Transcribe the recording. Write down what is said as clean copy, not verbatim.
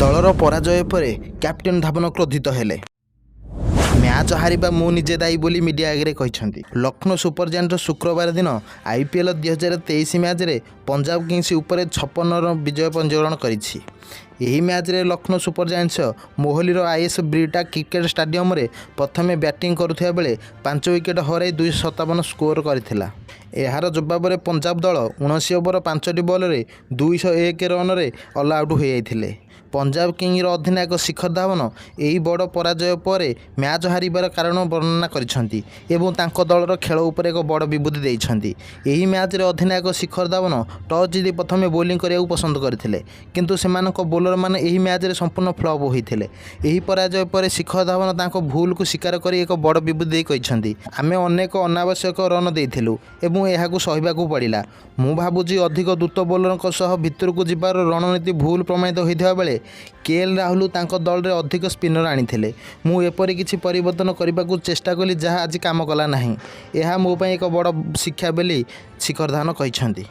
दलर पराजय पर कैप्टेन धावन क्रोधित हेले। मैच हारिबा मु निजे दायी बोली मीडिया आगे कहते। लखनऊ सुपर जायंट्स शुक्रवार दिन आईपीएल 2023 मैच रे पंजाब किंग्स उपर 56 रन विजय पंजीकरण करिछि। यही मैच रे लखनऊ सुपर जायंट्स मोहालीर आईएस ब्रिटा क्रिकेट स्टेडियम रे प्रथमे बैटिंग करुथिया बेले 5 विकेट हराई 257 स्कोर करथिला। एहार जवाब रे पंजाब दल 19 ओवर 5 बॉल रे 201 रन रे ऑल आउट हो जाइथिले। पंजाब किंग्स अधिनायक शिखर धावन यही बड़ पराजय पर मैच हारिबार कारण वर्णना करिसेंती एवं तांको दलर खेल उपर एक बड़ विबुद्धि देइछंती। यही मैच रे अधिनायक शिखर धावन टॉस जीति प्रथमे बोलिंग करिया पसंद करथिले, किंतु सेमानक बोलर माने यही मैच रे संपूर्ण फ्लॉप होइथिले। यही पराजय पर शिखर धावन तांको भूल को स्वीकार करी एक बड़ विबुद्धि देइ कहिसेंती, आमे अनेक अनावश्यक रन देइथिलु एवं एहाकू सहिबाकू पड़िला। मु भाबुची अधिक द्रुत बोलरक सह भितरकू जिबार रणनीति भूल प्रमाणित होइथिबा बेले केएल राहुल तांको दल रे अधिक स्पिनर आनिथिले। मु एपरि किछि परिवर्तन करबाकू चेष्टा कली जहाँ आज काम कला नाही। यह मो पई एक बड़ शिक्षा बोली शिखर धावन कहिसेंती।